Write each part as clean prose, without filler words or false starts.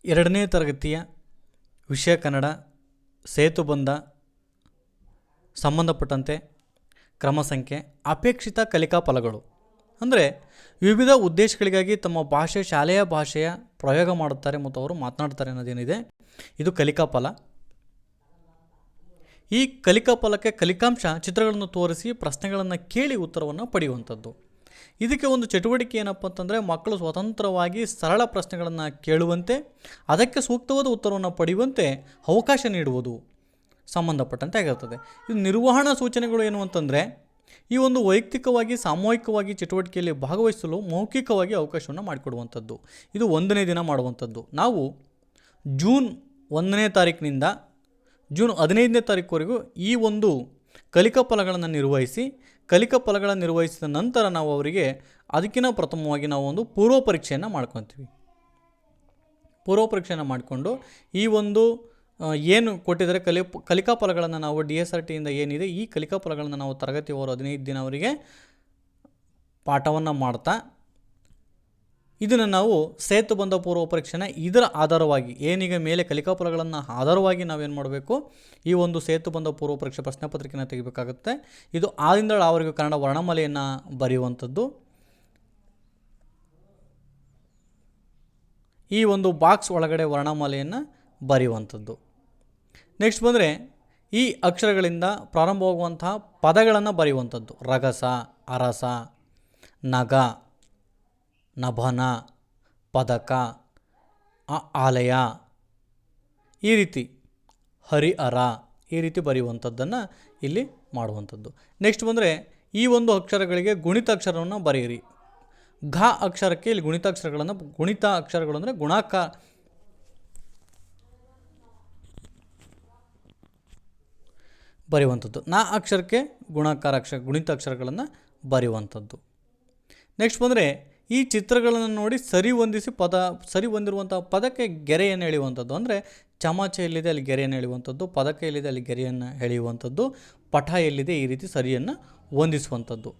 ಎರಡನೇ ತರಗತಿಯ ವಿಷಯ ಕನ್ನಡ ಸೇತುಬಂಧ ಸಂಬಂಧಪಟ್ಟಂತೆ ಕ್ರಮ ಸಂಖ್ಯೆ ಅಪೇಕ್ಷಿತ ಕಲಿಕಾ ಫಲಗಳು ಅಂದರೆ ವಿವಿಧ ಉದ್ದೇಶಗಳಿಗಾಗಿ ತಮ್ಮ ಭಾಷೆ ಶಾಲೆಯ ಭಾಷೆಯ ಪ್ರಯೋಗ ಮಾಡುತ್ತಾರೆ ಮತ್ತು ಅವರು ಮಾತನಾಡ್ತಾರೆ ಅನ್ನೋದೇನಿದೆ ಇದು ಕಲಿಕಾ ಫಲ. ಈ ಕಲಿಕಾ ಫಲಕ್ಕೆ ಕಲಿಕಾಂಶ ಚಿತ್ರಗಳನ್ನು ತೋರಿಸಿ ಪ್ರಶ್ನೆಗಳನ್ನು ಕೇಳಿ ಉತ್ತರವನ್ನು ಪಡೆಯುವಂಥದ್ದು. ಇದಕ್ಕೆ ಒಂದು ಚಟುವಟಿಕೆ ಏನಪ್ಪ ಅಂತಂದರೆ ಮಕ್ಕಳು ಸ್ವತಂತ್ರವಾಗಿ ಸರಳ ಪ್ರಶ್ನೆಗಳನ್ನು ಕೇಳುವಂತೆ ಅದಕ್ಕೆ ಸೂಕ್ತವಾದ ಉತ್ತರವನ್ನು ಪಡೆಯುವಂತೆ ಅವಕಾಶ ನೀಡುವುದು ಸಂಬಂಧಪಟ್ಟಂತೆ ಆಗಿರ್ತದೆ. ಇದು ನಿರ್ವಹಣಾ ಸೂಚನೆಗಳು ಏನು ಅಂತಂದರೆ ಈ ಒಂದು ವೈಯಕ್ತಿಕವಾಗಿ ಸಾಮೂಹಿಕವಾಗಿ ಚಟುವಟಿಕೆಯಲ್ಲಿ ಭಾಗವಹಿಸಲು ಮೌಖಿಕವಾಗಿ ಅವಕಾಶವನ್ನು ಮಾಡಿಕೊಡುವಂಥದ್ದು. ಇದು 1ನೇ ದಿನ ಮಾಡುವಂಥದ್ದು. ನಾವು ಜೂನ್ 1ನೇ ತಾರೀಕಿನಿಂದ ಜೂನ್ 15ನೇ ತಾರೀಕುವರೆಗೂ ಈ ಒಂದು ಕಲಿಕಾ ಫಲಗಳನ್ನು ನಿರ್ವಹಿಸಿ ಕಲಿಕಾ ಫಲಗಳನ್ನು ನಿರ್ವಹಿಸಿದ ನಂತರ ನಾವು ಅವರಿಗೆ ಅದಕ್ಕಿಂತ ಪ್ರಥಮವಾಗಿ ನಾವು ಒಂದು ಪೂರ್ವ ಪರೀಕ್ಷೆಯನ್ನು ಮಾಡ್ಕೊತೀವಿ. ಪೂರ್ವ ಪರೀಕ್ಷೆಯನ್ನು ಮಾಡಿಕೊಂಡು ಈ ಒಂದು ಏನು ಕೊಟ್ಟಿದ್ದಾರೆ ಕಲಿಕಾ ಫಲಗಳನ್ನು ನಾವು DSRTಯಿಂದ ಏನಿದೆ ಈ ಕಲಿಕಾ ಫಲಗಳನ್ನು ನಾವು ತರಗತಿ ಅವರು 15 ದಿನ ಅವರಿಗೆ ಪಾಠವನ್ನು ಮಾಡ್ತಾ ಇದನ್ನು ನಾವು ಸೇತುಬಂಧ ಪೂರ್ವ ಪರೀಕ್ಷೆನ ಇದರ ಆಧಾರವಾಗಿ ಏನೀಗ ಮೇಲೆ ಕಲಿಕಾ ಫಲಗಳನ್ನು ಆಧಾರವಾಗಿ ನಾವೇನು ಮಾಡಬೇಕು ಈ ಒಂದು ಸೇತುಬಂಧ ಪೂರ್ವ ಪರೀಕ್ಷೆ ಪ್ರಶ್ನೆ ಪತ್ರಿಕೆಯನ್ನು ತೆಗಿಬೇಕಾಗುತ್ತೆ. ಇದು ಆದಿಂದ ಅವರಿಗೆ ಕನ್ನಡ ವರ್ಣಮಾಲೆಯನ್ನು ಬರೆಯುವಂಥದ್ದು. ಈ ಒಂದು ಬಾಕ್ಸ್ ಒಳಗಡೆ ವರ್ಣಮಾಲೆಯನ್ನು ಬರೆಯುವಂಥದ್ದು. ನೆಕ್ಸ್ಟ್ ಬಂದರೆ ಈ ಅಕ್ಷರಗಳಿಂದ ಪ್ರಾರಂಭವಾಗುವಂತಹ ಪದಗಳನ್ನು ಬರೆಯುವಂಥದ್ದು. ರಗಸ, ಅರಸ, ನಗ, ನಭನ, ಪದಕ, ಆಲಯ, ಈ ರೀತಿ ಹರಿಹರ ಈ ರೀತಿ ಬರೆಯುವಂಥದ್ದನ್ನು ಇಲ್ಲಿ ಮಾಡುವಂಥದ್ದು. ನೆಕ್ಸ್ಟ್ ಬಂದರೆ ಈ ಒಂದು ಅಕ್ಷರಗಳಿಗೆ ಗುಣಿತಾಕ್ಷರವನ್ನು ಬರೆಯಿರಿ. ಘ ಅಕ್ಷರಕ್ಕೆ ಇಲ್ಲಿ ಗುಣಿತಾಕ್ಷರಗಳನ್ನು ಗುಣಿತ ಅಕ್ಷರಗಳು ಅಂದರೆ ಗುಣಾಕಾರ ಬರೆಯುವಂಥದ್ದು. ನ ಅಕ್ಷರಕ್ಕೆ ಗುಣಾಕಾರ ಗುಣಿತಾಕ್ಷರಗಳನ್ನು ಬರೆಯುವಂಥದ್ದು. ನೆಕ್ಸ್ಟ್ ಬಂದರೆ ಈ ಚಿತ್ರಗಳನ್ನು ನೋಡಿ ಸರಿ ಹೊಂದಿರುವಂಥ ಪದಕ್ಕೆ ಗೆರೆಯನ್ನು ಎಳೆಯುವಂಥದ್ದು. ಅಂದರೆ ಚಮಚ ಎಲ್ಲಿದೆ ಅಲ್ಲಿ ಗೆರೆಯನ್ನು ಎಳೆಯುವಂಥದ್ದು, ಪದಕ ಎಲ್ಲಿದೆ ಅಲ್ಲಿ ಗೆರೆಯನ್ನು ಎಳೆಯುವಂಥದ್ದು, ಪಠ ಎಲ್ಲಿದೆ ಈ ರೀತಿ ಸರಿಯನ್ನು ಹೊಂದಿಸುವಂಥದ್ದು.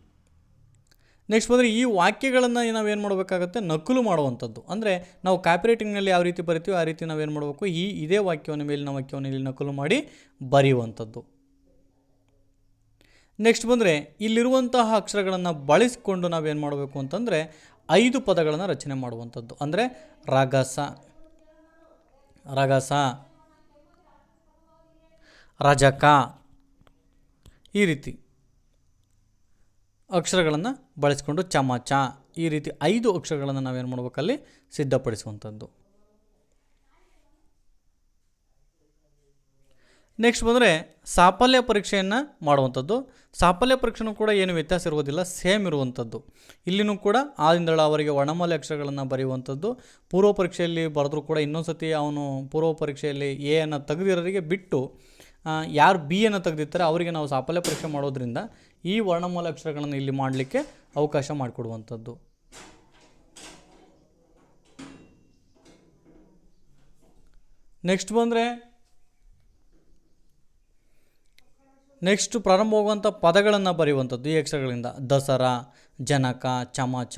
ನೆಕ್ಸ್ಟ್ ಬಂದರೆ ಈ ವಾಕ್ಯಗಳನ್ನು ನಾವೇನು ಮಾಡಬೇಕಾಗುತ್ತೆ ನಕಲು ಮಾಡುವಂಥದ್ದು. ಅಂದರೆ ನಾವು ಕಾಪಿರೈಟಿಂಗ್ನಲ್ಲಿ ಯಾವ ರೀತಿ ಬರಿತೀವೋ ಆ ರೀತಿ ನಾವೇನು ಮಾಡಬೇಕು ಇದೇ ವಾಕ್ಯವನ್ನು ಮೇಲಿನ ವಾಕ್ಯವನ್ನು ಇಲ್ಲಿ ನಕಲು ಮಾಡಿ ಬರೆಯುವಂಥದ್ದು. ನೆಕ್ಸ್ಟ್ ಬಂದರೆ ಇಲ್ಲಿರುವಂತಹ ಅಕ್ಷರಗಳನ್ನು ಬಳಸಿಕೊಂಡು ನಾವೇನು ಮಾಡಬೇಕು ಅಂತಂದರೆ 5 ಪದಗಳನ್ನು ರಚನೆ ಮಾಡುವಂಥದ್ದು. ಅಂದರೆ ರಗಸ, ರಜಕ ಈ ರೀತಿ ಅಕ್ಷರಗಳನ್ನು ಬಳಸಿಕೊಂಡು ಚಮಚ ಈ ರೀತಿ 5 ಅಕ್ಷರಗಳನ್ನು ನಾವೇನು ಮಾಡಬೇಕಲ್ಲಿ ಸಿದ್ಧಪಡಿಸುವಂಥದ್ದು. ನೆಕ್ಸ್ಟ್ ಬಂದರೆ ಸಾಫಲ್ಯ ಪರೀಕ್ಷೆಯನ್ನು ಮಾಡುವಂಥದ್ದು. ಸಾಫಲ್ಯ ಪರೀಕ್ಷೆನೂ ಕೂಡ ಏನು ವ್ಯತ್ಯಾಸ ಇರುವುದಿಲ್ಲ, ಸೇಮ್ ಇರುವಂಥದ್ದು. ಇಲ್ಲಿನೂ ಕೂಡ ಆದಿಂದಳ ಅವರಿಗೆ ವರ್ಣಮಾಲೆ ಅಕ್ಷರಗಳನ್ನು ಬರೆಯುವಂಥದ್ದು. ಪೂರ್ವ ಪರೀಕ್ಷೆಯಲ್ಲಿ ಬರೆದ್ರೂ ಕೂಡ ಇನ್ನೊಂದು ಸತಿ ಅವನು ಪೂರ್ವ ಪರೀಕ್ಷೆಯಲ್ಲಿ ಎ ಅನ್ನು ತೆಗೆದಿರೋರಿಗೆ ಬಿಟ್ಟು ಯಾರು ಬಿ ಅನ್ನು ತೆಗೆದಿರ್ತಾರೆ ಅವರಿಗೆ ನಾವು ಸಾಫಲ್ಯ ಪರೀಕ್ಷೆ ಮಾಡೋದ್ರಿಂದ ಈ ವರ್ಣಮಾಲೆ ಅಕ್ಷರಗಳನ್ನು ಇಲ್ಲಿ ಮಾಡಲಿಕ್ಕೆ ಅವಕಾಶ ಮಾಡಿಕೊಡುವಂಥದ್ದು. ನೆಕ್ಸ್ಟ್ ಬಂದರೆ ನೆಕ್ಸ್ಟ್ ಪ್ರಾರಂಭವಾಗುವಂಥ ಪದಗಳನ್ನು ಬರೆಯುವಂಥದ್ದು ಈ ಅಕ್ಷರಗಳಿಂದ. ದಸರಾ, ಜನಕ, ಚಮಚ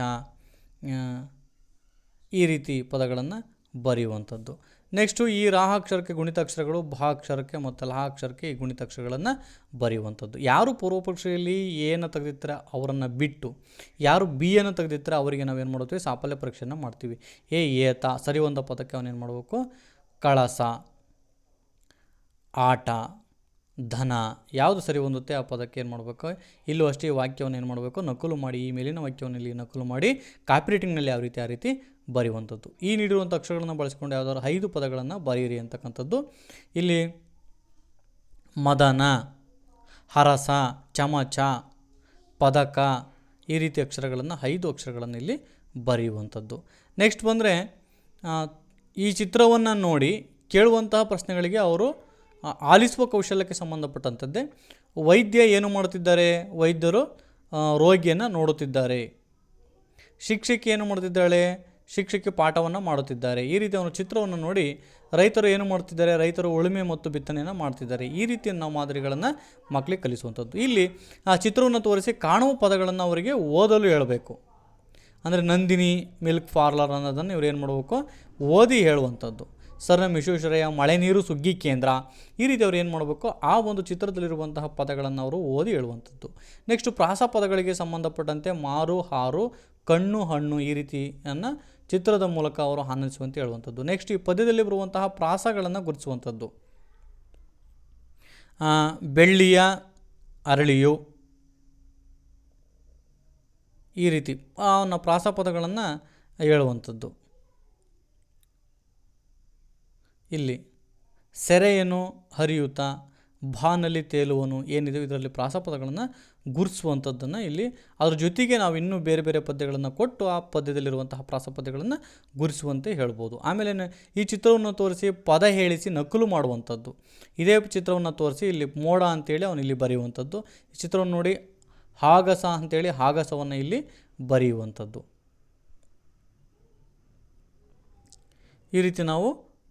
ಈ ರೀತಿ ಪದಗಳನ್ನು ಬರೆಯುವಂಥದ್ದು. ನೆಕ್ಸ್ಟು ಈ ರಾ ಅಕ್ಷರಕ್ಕೆ ಗುಣಿತಾಕ್ಷರಗಳು, ಭ ಅಕ್ಷರಕ್ಕೆ ಮತ್ತು ಲಹ ಅಕ್ಷರಕ್ಕೆ ಈ ಗುಣಿತಾಕ್ಷರಗಳನ್ನು ಬರೆಯುವಂಥದ್ದು. ಯಾರು ಪೂರ್ವ ಪರೀಕ್ಷೆಯಲ್ಲಿ ಎಯನ್ನು ತೆಗೆದಿರ್ತಾರೆ ಅವರನ್ನು ಬಿಟ್ಟು ಯಾರು ಬಿ ಅನ್ನು ತೆಗೆದಿರ್ತಾರೆ ಅವರಿಗೆ ನಾವೇನು ಮಾಡ್ತೀವಿ ಸಾಫಲ್ಯ ಪರೀಕ್ಷೆಯನ್ನು ಮಾಡ್ತೀವಿ. ಏತ ಸರಿ ಒಂದು ಪದಕ್ಕೆ ಅವನೇನು ಮಾಡಬೇಕು ಕಳಸ, ಆಟ, ಧನ ಯಾವುದು ಸರಿ ಹೊಂದುತ್ತೆ ಆ ಪದಕ್ಕೆ ಏನು ಮಾಡಬೇಕು ಇಲ್ಲೂ ಅಷ್ಟೇ ಈ ವಾಕ್ಯವನ್ನು ಏನು ಮಾಡಬೇಕು ನಕಲು ಮಾಡಿ ಈ ಮೇಲಿನ ವಾಕ್ಯವನ್ನು ಇಲ್ಲಿ ನಕಲು ಮಾಡಿ ಕಾಪಿರೈಟಿಂಗ್ನಲ್ಲಿ ಯಾವ ರೀತಿ ಆ ರೀತಿ ಬರೆಯುವಂಥದ್ದು. ಈ ನೀಡಿರುವಂಥ ಅಕ್ಷರಗಳನ್ನು ಬಳಸಿಕೊಂಡು ಯಾವುದಾದ್ರು 5 ಪದಗಳನ್ನು ಬರೆಯಿರಿ ಅಂತಕ್ಕಂಥದ್ದು. ಇಲ್ಲಿ ಮದನ, ಹರಸ, ಚಮಚ, ಪದಕ ಈ ರೀತಿ ಅಕ್ಷರಗಳನ್ನು 5 ಅಕ್ಷರಗಳನ್ನು ಇಲ್ಲಿ ಬರೆಯುವಂಥದ್ದು. ನೆಕ್ಸ್ಟ್ ಬಂದರೆ ಈ ಚಿತ್ರವನ್ನು ನೋಡಿ ಕೇಳುವಂತಹ ಪ್ರಶ್ನೆಗಳಿಗೆ ಅವರು ಆಲಿಸುವ ಕೌಶಲ್ಯಕ್ಕೆ ಸಂಬಂಧಪಟ್ಟಂಥದ್ದೇ. ವೈದ್ಯ ಏನು ಮಾಡುತ್ತಿದ್ದಾರೆ, ವೈದ್ಯರು ರೋಗಿಯನ್ನು ನೋಡುತ್ತಿದ್ದಾರೆ. ಶಿಕ್ಷಕಿ ಏನು ಮಾಡುತ್ತಿದ್ದಾಳೆ, ಶಿಕ್ಷಕಿ ಪಾಠವನ್ನು ಮಾಡುತ್ತಿದ್ದಾರೆ. ಈ ರೀತಿ ಅವನು ಚಿತ್ರವನ್ನು ನೋಡಿ ರೈತರು ಏನು ಮಾಡುತ್ತಿದ್ದಾರೆ, ರೈತರು ಉಳುಮೆ ಮತ್ತು ಬಿತ್ತನೆಯನ್ನು ಮಾಡ್ತಿದ್ದಾರೆ. ಈ ರೀತಿಯ ನಾವು ಮಾದರಿಗಳನ್ನು ಮಕ್ಕಳಿಗೆ ಕಲಿಸುವಂಥದ್ದು. ಇಲ್ಲಿ ಆ ಚಿತ್ರವನ್ನು ತೋರಿಸಿ ಕಾಣುವ ಪದಗಳನ್ನು ಅವರಿಗೆ ಓದಲು ಹೇಳಬೇಕು. ಅಂದರೆ ನಂದಿನಿ ಮಿಲ್ಕ್ ಪಾರ್ಲರ್ ಅನ್ನೋದನ್ನು ಇವ್ರು ಏನು ಮಾಡಬೇಕು ಓದಿ ಹೇಳುವಂಥದ್ದು. ಸರ್ ಎಂ ವಿಶ್ವೇಶ್ವರಯ್ಯ ಮಳೆ ನೀರು ಸುಗ್ಗಿ ಕೇಂದ್ರ, ಈ ರೀತಿ ಅವ್ರು ಏನು ಮಾಡಬೇಕು, ಆ ಒಂದು ಚಿತ್ರದಲ್ಲಿರುವಂತಹ ಪದಗಳನ್ನು ಅವರು ಓದಿ ಹೇಳುವಂಥದ್ದು. ನೆಕ್ಸ್ಟು ಪ್ರಾಸ ಪದಗಳಿಗೆ ಸಂಬಂಧಪಟ್ಟಂತೆ ಮಾರು, ಹಾರು, ಕಣ್ಣು, ಹಣ್ಣು ಈ ರೀತಿಯನ್ನು ಚಿತ್ರದ ಮೂಲಕ ಅವರು ಆನಂದಿಸುವಂತೆ ಹೇಳುವಂಥದ್ದು. ನೆಕ್ಸ್ಟ್ ಈ ಪದ್ಯದಲ್ಲಿ ಬರುವಂತಹ ಪ್ರಾಸಗಳನ್ನು ಗುರುತಿಸುವಂಥದ್ದು. ಬೆಳ್ಳಿಯ ಅರಳಿಯು, ಈ ರೀತಿ ಅವನ ಪ್ರಾಸ ಪದಗಳನ್ನು ಹೇಳುವಂಥದ್ದು. ಇಲ್ಲಿ ಸೆರೆಯನು ಹರಿಯುತ್ತ, ಬಾನಲ್ಲಿ ತೇಲುವನು ಏನಿದೆ ಇದರಲ್ಲಿ ಪ್ರಾಸಪದಗಳನ್ನು ಗುರುತಿಸುವಂಥದ್ದನ್ನು ಇಲ್ಲಿ, ಅದ್ರ ಜೊತೆಗೆ ನಾವು ಇನ್ನೂ ಬೇರೆ ಬೇರೆ ಪದ್ಯಗಳನ್ನು ಕೊಟ್ಟು ಆ ಪದ್ಯದಲ್ಲಿರುವಂತಹ ಪ್ರಾಸಪದ್ಯಗಳನ್ನು ಗುರುತಿಸುವಂತೆ ಹೇಳ್ಬೋದು. ಆಮೇಲೆ ಈ ಚಿತ್ರವನ್ನು ತೋರಿಸಿ ಪದ ಹೇಳಿಸಿ ನಕಲು ಮಾಡುವಂಥದ್ದು. ಇದೇ ಚಿತ್ರವನ್ನು ತೋರಿಸಿ ಇಲ್ಲಿ ಮೋಡ ಅಂತೇಳಿ ಅವನು ಇಲ್ಲಿ ಬರೆಯುವಂಥದ್ದು. ಈ ಚಿತ್ರವನ್ನು ನೋಡಿ ಹಾಗಸ ಅಂತೇಳಿ ಹಾಗಸವನ್ನು ಇಲ್ಲಿ ಬರೆಯುವಂಥದ್ದು. ಈ ರೀತಿ ನಾವು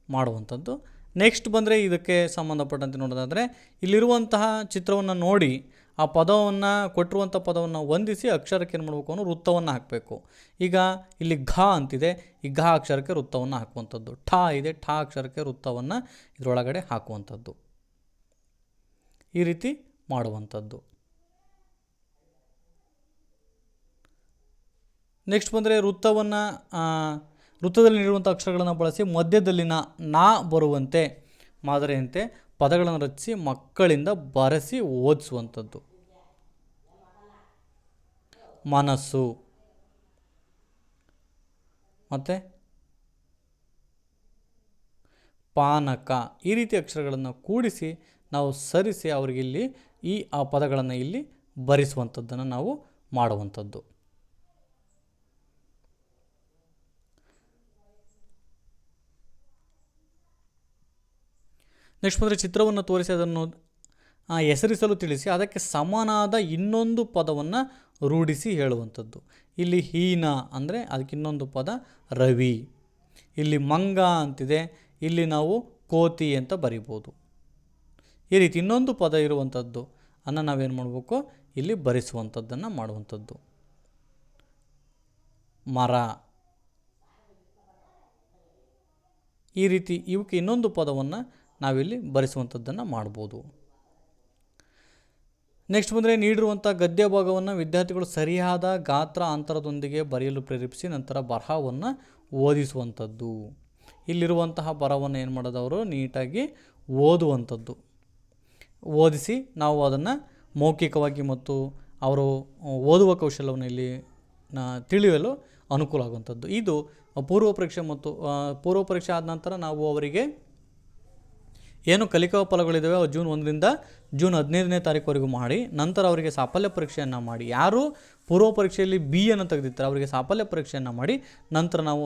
ಮಾಡುವಂಥದ್ದು. ನೆಕ್ಸ್ಟ್ ಬಂದರೆ ಇದಕ್ಕೆ ಸಂಬಂಧಪಟ್ಟಂತೆ ನೋಡೋದಾದರೆ ಇಲ್ಲಿರುವಂತಹ ಚಿತ್ರವನ್ನು ನೋಡಿ ಆ ಪದವನ್ನು ಕೊಟ್ಟಿರುವಂಥ ಪದವನ್ನು ಹೊಂದಿಸಿ ಅಕ್ಷರಕ್ಕೆ ಏನು ಮಾಡಬೇಕು ಅನ್ನೋ ವೃತ್ತವನ್ನು ಹಾಕಬೇಕು. ಈಗ ಇಲ್ಲಿ ಘ ಅಂತಿದೆ, ಈ ಘ ಅಕ್ಷರಕ್ಕೆ ವೃತ್ತವನ್ನು ಹಾಕುವಂಥದ್ದು. ಠ ಇದೆ, ಠ ಅಕ್ಷರಕ್ಕೆ ವೃತ್ತವನ್ನು ಇದರೊಳಗಡೆ ಹಾಕುವಂಥದ್ದು. ಈ ರೀತಿ ಮಾಡುವಂಥದ್ದು. ನೆಕ್ಸ್ಟ್ ಬಂದರೆ ವೃತ್ತದಲ್ಲಿ ನೀಡುವಂಥ ಅಕ್ಷರಗಳನ್ನು ಬಳಸಿ ಮಧ್ಯದಲ್ಲಿನ ನಾ ಬರುವಂತೆ ಮಾದರಿಯಂತೆ ಪದಗಳನ್ನು ರಚಿಸಿ ಮಕ್ಕಳಿಂದ ಬರೆಸಿ ಓದಿಸುವಂಥದ್ದು. ಮನಸ್ಸು ಮತ್ತು ಪಾನಕ ಈ ರೀತಿ ಅಕ್ಷರಗಳನ್ನು ಕೂಡಿಸಿ ನಾವು ಸರಿಸಿ ಅವರಿಗೆ ಇಲ್ಲಿ ಆ ಪದಗಳನ್ನು ಇಲ್ಲಿ ಬರೆಸುವಂಥದ್ದನ್ನು ನಾವು ಮಾಡುವಂಥದ್ದು. ನೆಕ್ಸ್ಟ್ ಬಂದರೆ ಚಿತ್ರವನ್ನು ತೋರಿಸಿ ಅದನ್ನು ಹೆಸರಿಸಲು ತಿಳಿಸಿ ಅದಕ್ಕೆ ಸಮನಾದ ಇನ್ನೊಂದು ಪದವನ್ನು ರೂಢಿಸಿ ಹೇಳುವಂಥದ್ದು. ಇಲ್ಲಿ ಹೀನ ಅಂದರೆ ಅದಕ್ಕೆ ಇನ್ನೊಂದು ಪದ ರವಿ. ಇಲ್ಲಿ ಮಂಗ ಅಂತಿದೆ, ಇಲ್ಲಿ ನಾವು ಕೋತಿ ಅಂತ ಬರಿಬೋದು. ಈ ರೀತಿ ಇನ್ನೊಂದು ಪದ ಇರುವಂಥದ್ದು ನಾವೇನು ಮಾಡಬೇಕು, ಇಲ್ಲಿ ಬರೆಸುವಂಥದ್ದನ್ನು ಮಾಡುವಂಥದ್ದು. ಮರ, ಈ ರೀತಿ ಇವಕ್ಕೆ ಇನ್ನೊಂದು ಪದವನ್ನು ನಾವಿಲ್ಲಿ ಬರೆಸುವಂಥದ್ದನ್ನು ಮಾಡ್ಬೋದು. ನೆಕ್ಸ್ಟ್ ಬಂದರೆ ನೀಡಿರುವಂಥ ಗದ್ಯ ಭಾಗವನ್ನು ವಿದ್ಯಾರ್ಥಿಗಳು ಸರಿಯಾದ ಗಾತ್ರ ಅಂತರದೊಂದಿಗೆ ಬರೆಯಲು ಪ್ರೇರೇಪಿಸಿ ನಂತರ ಬರಹವನ್ನು ಓದಿಸುವಂಥದ್ದು. ಇಲ್ಲಿರುವಂತಹ ಬರಹವನ್ನು ಏನು ಮಾಡೋದವರು ನೀಟಾಗಿ ಓದುವಂಥದ್ದು. ಓದಿಸಿ ನಾವು ಅದನ್ನು ಮೌಖಿಕವಾಗಿ ಮತ್ತು ಅವರು ಓದುವ ಕೌಶಲ್ಯವನ್ನು ಇಲ್ಲಿ ತಿಳಿಯಲು ಅನುಕೂಲ ಆಗುವಂಥದ್ದು. ಇದು ಪೂರ್ವ ಪರೀಕ್ಷೆ ಮತ್ತು ಪೂರ್ವ ಪರೀಕ್ಷೆ ಆದ ನಂತರ ನಾವು ಅವರಿಗೆ ಏನು ಕಲಿಕಾ ಫಲಗಳಿದ್ದಾವೆ ಅವು ಜೂನ್ 1ರಿಂದ ಜೂನ್ 15ನೇ ತಾರೀಕುವರೆಗೂ ಮಾಡಿ ನಂತರ ಅವರಿಗೆ ಸಾಫಲ್ಯ ಪರೀಕ್ಷೆಯನ್ನು ಮಾಡಿ, ಯಾರು ಪೂರ್ವ ಪರೀಕ್ಷೆಯಲ್ಲಿ ಬಿ ಅನ್ನು ತೆಗೆದಿರ್ತಾರೆ ಅವರಿಗೆ ಸಾಫಲ್ಯ ಪರೀಕ್ಷೆಯನ್ನು ಮಾಡಿ ನಂತರ ನಾವು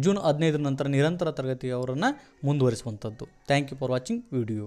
ಜೂನ್ 15 ನಂತರ ನಿರಂತರ ತರಗತಿ ಅವರನ್ನು ಮುಂದುವರಿಸುವಂಥದ್ದು. Thank you for watching video.